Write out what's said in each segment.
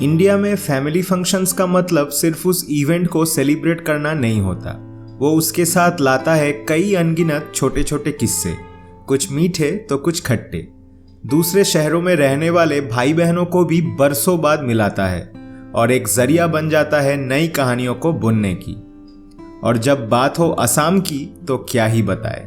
India में family functions का मतलब सिर्फ उस इवेंट को सेलिब्रेट करना नहीं होता, वो उसके साथ लाता है कई अनगिनत छोटे छोटे किस्से, कुछ मीठे तो कुछ खट्टे। दूसरे शहरों में रहने वाले भाई बहनों को भी बरसों बाद मिलाता है और एक जरिया बन जाता है नई कहानियों को बुनने की। और जब बात हो असम की तो क्या ही बताए।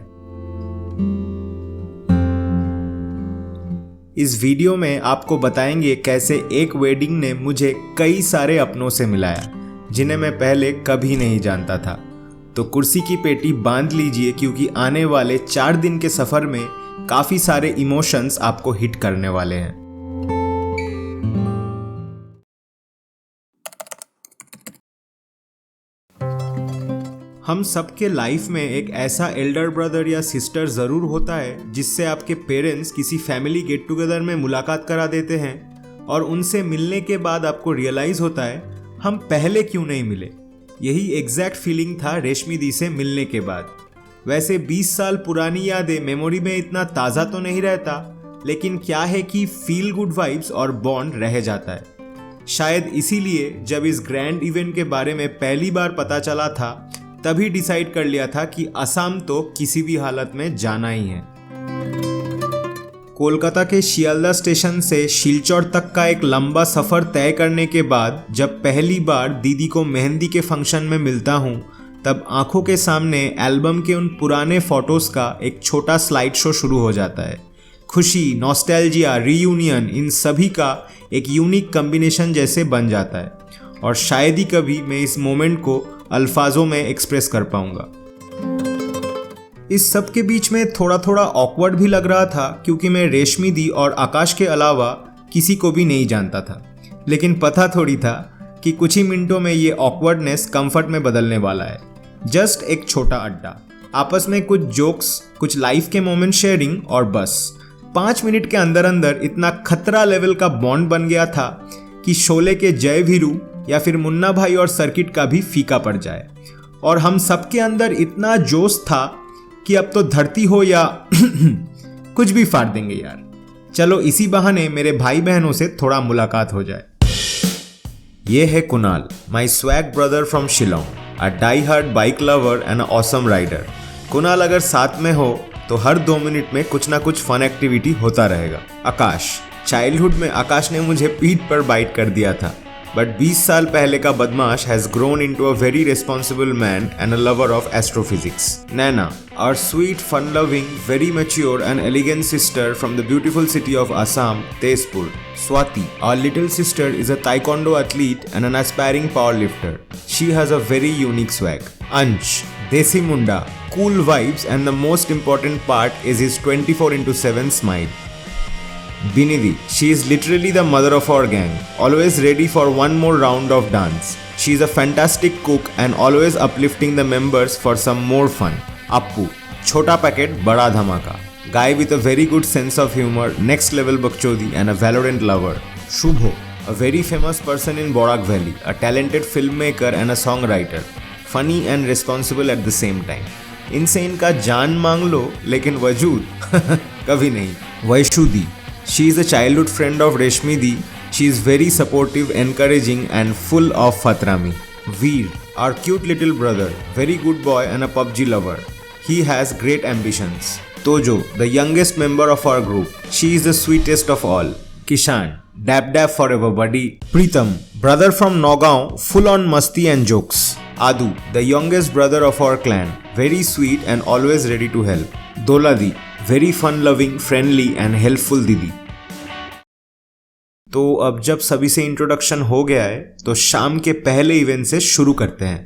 इस वीडियो में आपको बताएंगे कैसे एक वेडिंग ने मुझे कई सारे अपनों से मिलाया जिन्हें मैं पहले कभी नहीं जानता था। तो कुर्सी की पेटी बांध लीजिए क्योंकि आने वाले 4 दिन के सफर में काफी सारे इमोशंस आपको हिट करने वाले हैं। हम सबके लाइफ में एक ऐसा एल्डर ब्रदर या सिस्टर ज़रूर होता है जिससे आपके पेरेंट्स किसी फैमिली गेट टुगेदर में मुलाकात करा देते हैं और उनसे मिलने के बाद आपको रियलाइज़ होता है हम पहले क्यों नहीं मिले। यही एग्जैक्ट फीलिंग था रेशमी दी से मिलने के बाद। वैसे 20 साल पुरानी यादें मेमोरी में इतना ताज़ा तो नहीं रहता, लेकिन क्या है कि फील गुड वाइब्स और बॉन्ड रह जाता है। शायद इसीलिए जब इस ग्रैंड इवेंट के बारे में पहली बार पता चला था तभी डिसाइड कर लिया था कि असम तो किसी भी हालत में जाना ही है। कोलकाता के शियालदह स्टेशन से शिलचर तक का एक लंबा सफ़र तय करने के बाद जब पहली बार दीदी को मेहंदी के फंक्शन में मिलता हूँ तब आंखों के सामने एल्बम के उन पुराने फ़ोटोज़ का एक छोटा स्लाइड शो शुरू हो जाता है। खुशी, नॉस्टैल्जिया, रीयूनियन, इन सभी का एक यूनिक कम्बिनेशन जैसे बन जाता है और शायद ही कभी मैं इस मोमेंट को अल्फाजों में एक्सप्रेस कर पाऊंगा। इस सब के बीच में थोड़ा थोड़ा ऑकवर्ड भी लग रहा था क्योंकि मैं रेशमी दी और आकाश के अलावा किसी को भी नहीं जानता था, लेकिन पता थोड़ी था कि कुछ ही मिनटों में ये ऑकवर्डनेस कंफर्ट में बदलने वाला है। जस्ट एक छोटा अड्डा, आपस में कुछ जोक्स, कुछ लाइफ के मोमेंट शेयरिंग और बस 5 मिनट के अंदर अंदर इतना खतरा लेवल का बॉन्ड बन गया था कि शोले के जय वीरू या फिर मुन्ना भाई और सर्किट का भी फीका पड़ जाए। और हम सबके अंदर इतना जोश था कि अब तो धरती हो या कुछ भी फाड़ देंगे यार। चलो इसी बहाने मेरे भाई बहनों से थोड़ा मुलाकात हो जाए। ये है Kunal, my swag brother from Shillong, a die hard bike lover and awesome rider. Kunal अगर साथ में हो तो हर 2 मिनट में कुछ ना कुछ फन एक्टिविटी होता रहेगा। आकाश, चाइल्डहुड में आकाश ने मुझे पीठ पर बाइट कर दिया था, बट 20 साल पहले का बदमाश has grown into a very responsible man and a lover of astrophysics. Naina, our sweet, fun-loving, very mature and elegant sister from the beautiful city of Assam, Tezpur. Swati, our little sister, is a taekwondo athlete and an aspiring powerlifter. She has a very unique swag. Ansh, Desi Munda, cool vibes, and the most important part is his 24/7 smile. Binidhi, she is literally the mother of our gang, always ready for one more round of dance. She is a fantastic cook and always uplifting the members for some more fun. Appu, chota packet bada dhamaka, guy with a very good sense of humor, next level bakchodi and a Valorant lover. Shubho, a very famous person in Borak Valley, a talented filmmaker and a songwriter, funny and responsible at the same time. इनसे इनका जान मांग लो लेकिन वजूद कभी नहीं। वैशुदी, she is a childhood friend of Reshmi Di. She is very supportive, encouraging and full of fatrami. Veer, our cute little brother, very good boy and a PUBG lover. He has great ambitions. Tojo, the youngest member of our group. She is the sweetest of all. Kishan, dab dab forever buddy. Pritam, brother from Nagaon, full on masti and jokes. Adu, the youngest brother of our clan, very sweet and always ready to help. Doladi, very fun loving, friendly and helpful दीदी। तो अब जब सभी से introduction हो गया है तो शाम के पहले इवेंट से शुरू करते हैं।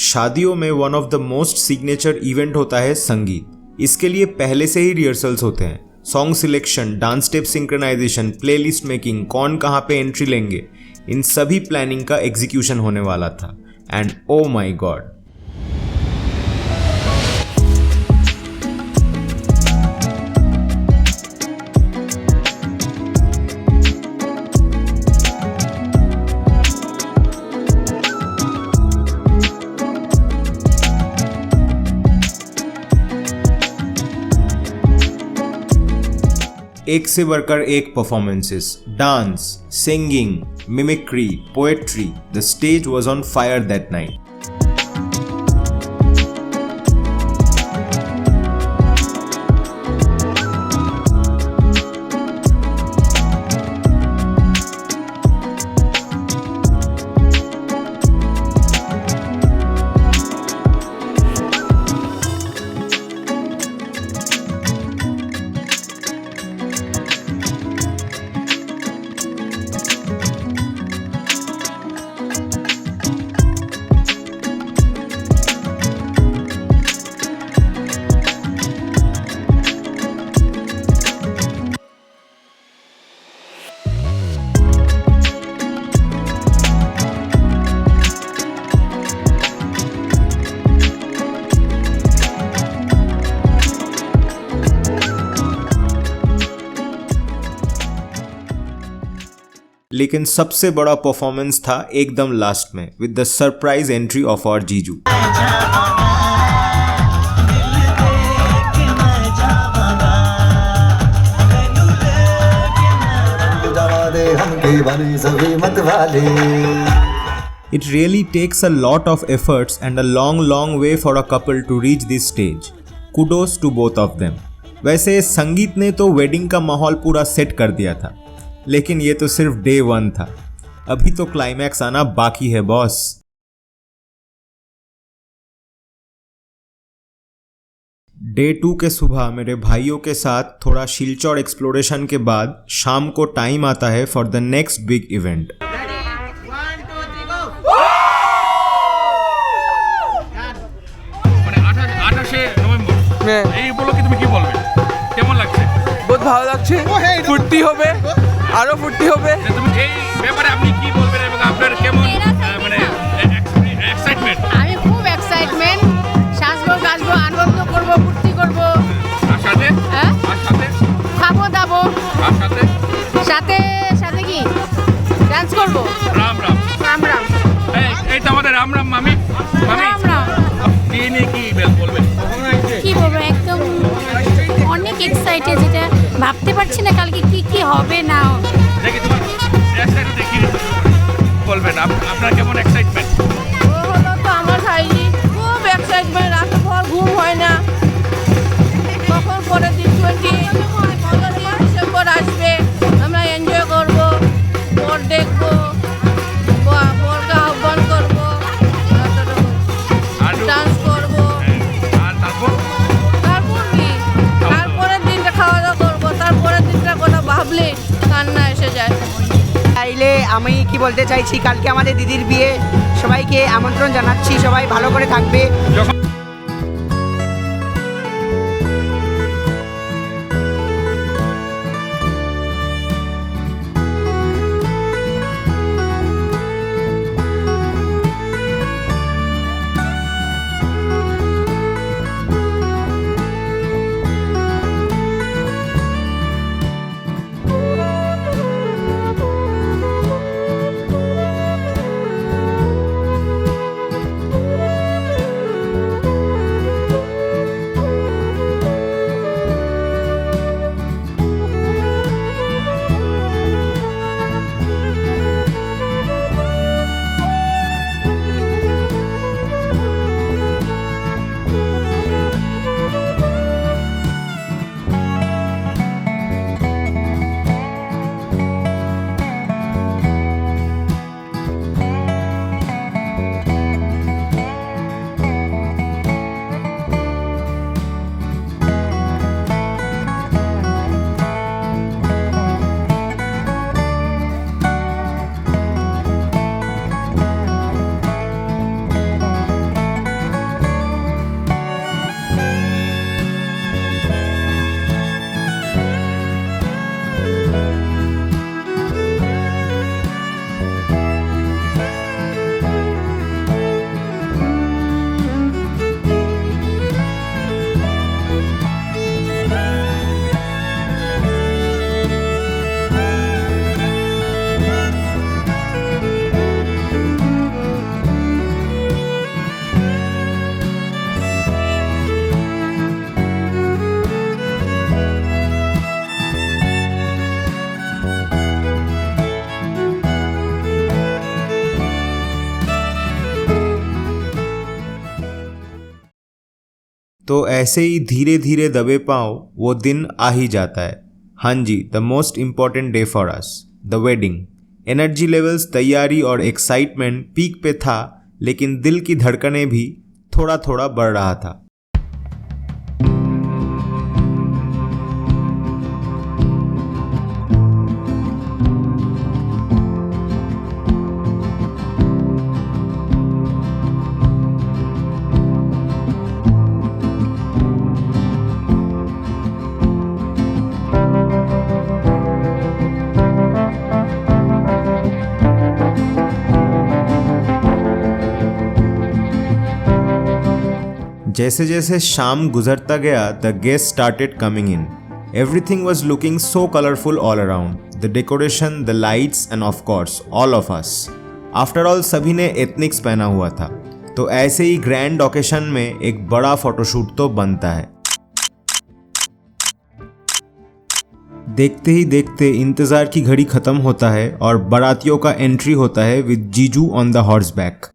शादियों में one of the most signature event होता है संगीत। इसके लिए पहले से ही रिहर्सल्स होते हैं। Song selection, dance step synchronisation, playlist making, कौन कहाँ पे एंट्री लेंगे, इन सभी प्लानिंग का एग्जीक्यूशन होने वाला था। एंड ओ माई गॉड, एक से बढ़कर एक performances, dance, singing, mimicry, poetry, the stage was on fire that night. लेकिन सबसे बड़ा परफॉर्मेंस था एकदम लास्ट में with the surprise entry of our जीजू। It really takes a lot of efforts and a long way for a couple to reach this stage. Kudos to both of them. वैसे संगीत ने तो wedding का माहौल पूरा set कर दिया था, लेकिन ये तो सिर्फ डे 1 था। अभी तो क्लाइमैक्स आना बाकी है बॉस। डे 2 के सुबह मेरे भाइयों के साथ थोड़ा शिलचर एक्सप्लोरेशन के बाद शाम को टाइम आता है for the next big event. बहुत ভালো লাগছে, ফুর্তি হবে, আরো ফুর্তি হবে। তুমি এই ব্যাপারে আপনি কি বলবেন এবং আপনার কেমন মানে এক্সাইটমেন্ট? আমি খুব এক্সাইটমেন্ট, সাজবো গাছবো, আনন্দ করব, ফুর্তি করব। আর সাথে আর সাথে খাবো দাবো, আর সাথে সাথে সাথে কি ডান্স করব। রাম রাম রাম রাম। এই তো আমাদের রাম রাম মামি মামি রাম রাম। বিয়ে নিয়ে কি বলবেন? কি বলবো, একদম অনেক এক্সাইটেড, যেটা ভাবতে পারছি না কালকে কি কি হবে না হবে। দেখি তোমার এক্সাইটেড দেখি বলবেন আপনার কেমন এক্সাইটমেন্ট? ও হলো তো আমার ভাই, খুব এক্সাইটমেন্ট, রাতে ভর ঘুম হয় না। কখন পরের দিন 20 ডিসেম্বর আসবে, আমরা এনজয় করবো, বর দেখবো, বরকে আহ্বান করবো, ডান্স করবো। আর তারপর কি তারপরের দিনটা খাওয়া দাওয়া করবো, তারপরের দিনটা কথা ভাবলে কান্না এসে যায়। চাইলে আমি কি বলতে চাইছি, কালকে আমাদের দিদির বিয়ে, সবাইকে আমন্ত্রণ জানাচ্ছি, সবাই ভালো করে থাকবে। যখন तो ऐसे ही धीरे धीरे दबे पाँव वो दिन आ ही जाता है। हाँ जी, the most important day for us, the wedding. Energy levels, तैयारी और एक्साइटमेंट पीक पे था, लेकिन दिल की धड़कनें भी थोड़ा थोड़ा बढ़ रहा था। जैसे जैसे शाम गुजरता गया, the guest started coming in. Everything was looking so colourful all around, the decoration, the lights end of course all of us. After all सभी ने एथनिक्स पहना हुआ था, तो ऐसे ही ग्रैंड ओकेशन में एक बड़ा फोटोशूट तो बनता है। देखते ही देखते इंतजार की घड़ी खत्म होता है और बारातियों का एंट्री होता है विद जीजू ऑन द हॉर्स बैक।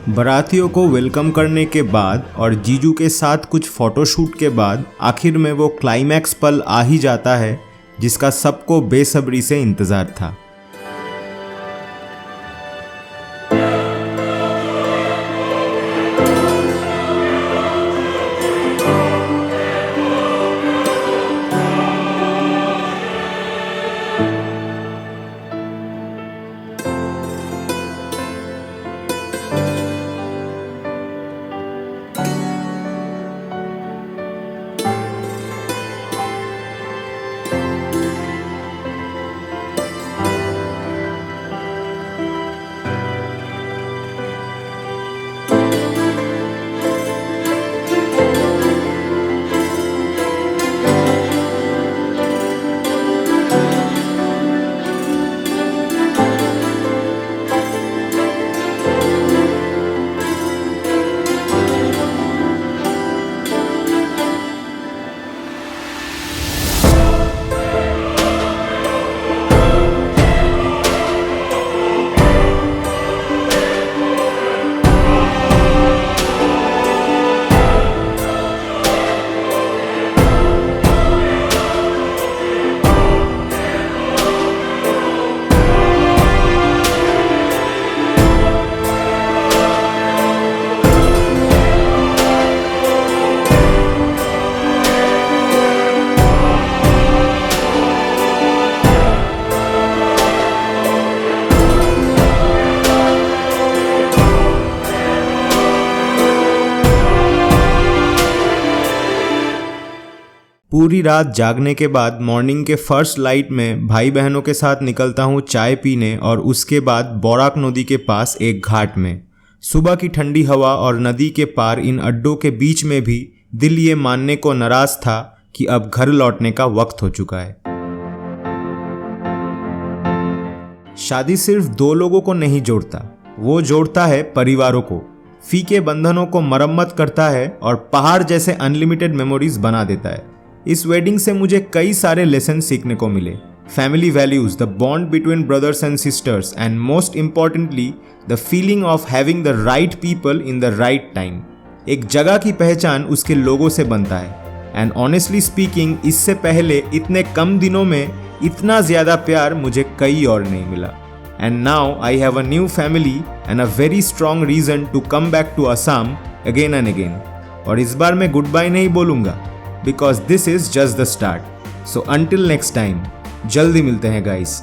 बारातियों को वेलकम करने के बाद और जीजू के साथ कुछ फोटोशूट के बाद आखिर में वो क्लाइमैक्स पल आ ही जाता है जिसका सबको बेसब्री से इंतज़ार था। पूरी रात जागने के बाद मॉर्निंग के फर्स्ट लाइट में भाई बहनों के साथ निकलता हूँ चाय पीने और उसके बाद बौराक नदी के पास एक घाट में। सुबह की ठंडी हवा और नदी के पार इन अड्डों के बीच में भी दिल ये मानने को नाराज था कि अब घर लौटने का वक्त हो चुका है। शादी सिर्फ दो लोगों को नहीं जोड़ता, वो जोड़ता है परिवारों को, फीके बंधनों को मरम्मत करता है और पहाड़ जैसे अनलिमिटेड मेमोरीज बना देता है। इस वेडिंग से मुझे कई सारे लेसन सीखने को मिले। Family values, the bond between brothers and sisters and most importantly the feeling of having the right people in the right time. एक जगह की पहचान उसके लोगों से बनता है। एंड ऑनेस्टली स्पीकिंग, इससे पहले इतने कम दिनों में इतना ज़्यादा प्यार मुझे कहीं और नहीं मिला। And now I have a new family and a very strong reason to come back to Assam again and again. और इस बार मैं गुड बाय नहीं बोलूँगा, because this is just the start. So until next time, जल्दी मिलते हैं guys.